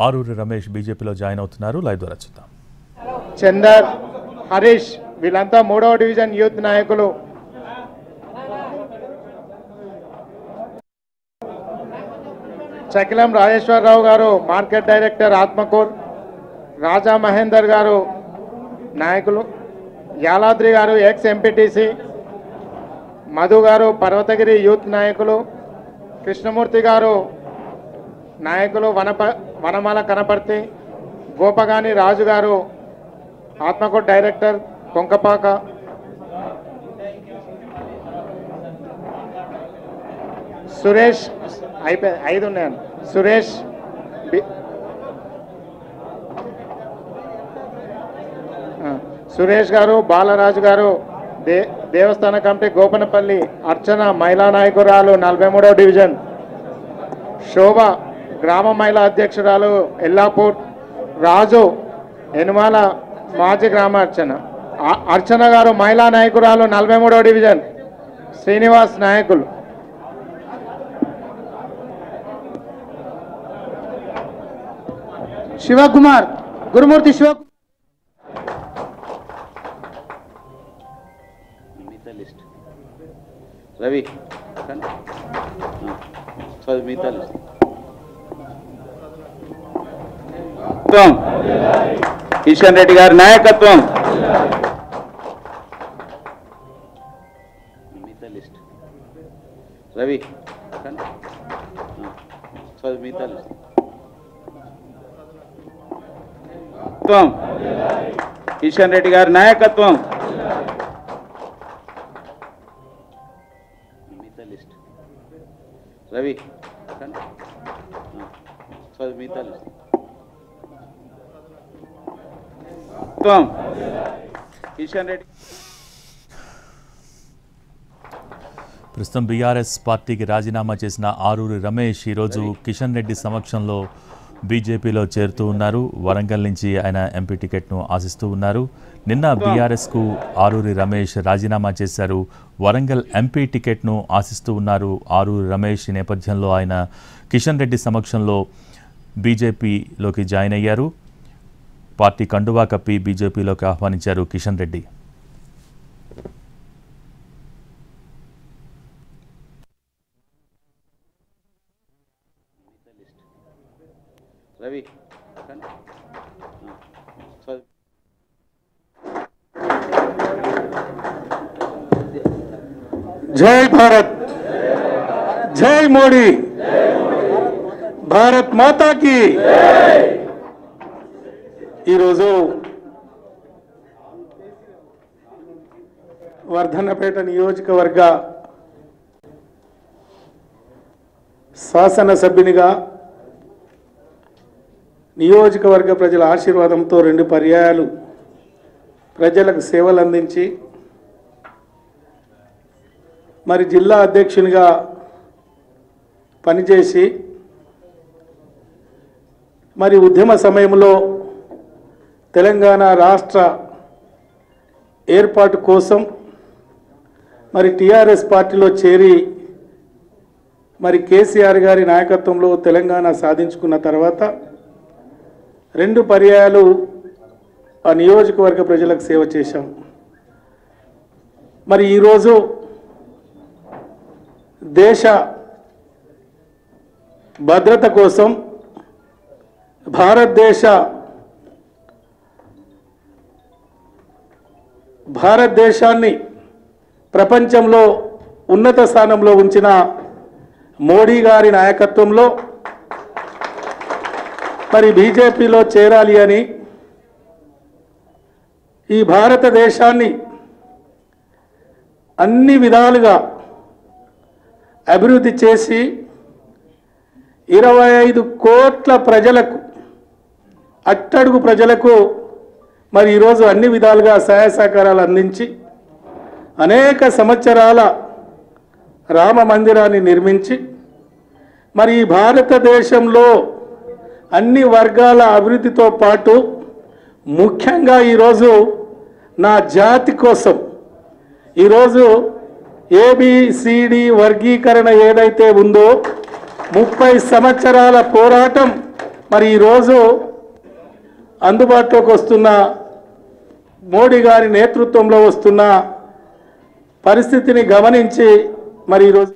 ఆరూరి రమేష్ బీజేపీలో జాయిన్ అవుతున్నారు. లైవ్ ద్వారా చూద్దాం. చందర్, హరీష్ వీళ్ళంతా 3వ డివిజన్ యూత్ నాయకులు. చకిలం రాజేశ్వరరావు గారు మార్కెట్ డైరెక్టర్ ఆత్మకూర్. రాజా మహేందర్ గారు నాయకులు. యాలాద్రి గారు ఎక్స్ ఎంపీటీసీ. మధు గారు పర్వతగిరి యూత్ నాయకులు. కృష్ణమూర్తి గారు నాయకులు వనమాల కనపర్తి. గోపగాని రాజు గారు ఆత్మకూర్ డైరెక్టర్ కొంకపాక. సురేష్ అయిపోయి 5 ఉన్నాయండి. సురేష్ గారు, బాలరాజు గారు దేవస్థాన కమిటీ గోపనపల్లి. అర్చన మహిళా నాయకురాలు 43వ డివిజన్. శోభ గ్రామ మహిళా అధ్యక్షురాలు ఎల్లాపూర్. రాజు ఎనుమాల మాజీ గ్రామ అర్చన గారు మహిళా నాయకురాలు 43వ డివిజన్. శ్రీనివాస్ నాయకులు. శివకుమార్, గురుమూర్తి శివకుమార్. రవి మిగతా లిస్ట్. కిషన్ రెడ్డి గారి నాయకత్వం. మిగతా లిస్ట్. రవి మిగతా లిస్ట్. కిషన్ రెడ్డి గారి నాయకత్వం. మిగతా లిస్ట్. రవి మిగతా లిస్ట్. కిషన్ రెడ్డి. ప్రస్తుతం బీఆర్ఎస్ పార్టీకి రాజీనామా చేసిన ఆరూరి రమేష్ ఈరోజు కిషన్ రెడ్డి సమక్షంలో బీజేపీలో చేరుతూ ఉన్నారు. వరంగల్ నుంచి ఆయన ఎంపీ టికెట్ను ఆశిస్తూ ఉన్నారు. నిన్న బీఆర్ఎస్కు ఆరూరి రమేష్ రాజీనామా చేశారు. వరంగల్ ఎంపీ టికెట్ను ఆశిస్తూ ఉన్నారు ఆరూరి రమేష్. ఈ నేపథ్యంలో ఆయన కిషన్ రెడ్డి సమక్షంలో బీజేపీలోకి జాయిన్ అయ్యారు. పార్టీ కండువా కప్పి బీజేపీలోకి ఆహ్వానించారు కిషన్ రెడ్డి. రవి జై భారత్, జై మోడీ, భారత్ మాతాకి. ఈరోజు వర్ధన్నపేట నియోజకవర్గ శాసనసభ్యునిగా నియోజకవర్గ ప్రజల ఆశీర్వాదంతో 2 పర్యాయాలు ప్రజలకు సేవలు అందించి మరి జిల్లా అధ్యక్షునిగా పనిచేసి మరి ఉద్యమ సమయంలో తెలంగాణ రాష్ట్ర ఏర్పాటు కోసం మరి టీఆర్ఎస్ పార్టీలో చేరి మరి కేసీఆర్ గారి నాయకత్వంలో తెలంగాణ సాధించుకున్న తర్వాత 2 పర్యాయాలు ఆ నియోజకవర్గ ప్రజలకు సేవ చేశాం. మరి ఈరోజు దేశ భద్రత కోసం భారతదేశాన్ని ప్రపంచంలో ఉన్నత స్థానంలో ఉంచిన మోడీ గారి నాయకత్వంలో మరి బీజేపీలో చేరాలి అని, ఈ భారతదేశాన్ని అన్ని విధాలుగా అభివృద్ధి చేసి 25 కోట్ల ప్రజలకు, అట్టడుగు ప్రజలకు మరి ఈరోజు అన్ని విధాలుగా సహాయ సహకారాలు అందించి అనేక సంవత్సరాల రామ మందిరాన్ని నిర్మించి మరి ఈ భారతదేశంలో అన్ని వర్గాల అభివృద్ధితో పాటు ముఖ్యంగా ఈరోజు నా జాతి కోసం ఈరోజు ఏబిసిడి వర్గీకరణ ఏదైతే ఉందో 30 సంవత్సరాల పోరాటం మరి ఈరోజు అందుబాటులోకి వస్తున్న మోడీ గారి నేతృత్వంలో వస్తున్న పరిస్థితిని గమనించి మరి ఈరోజు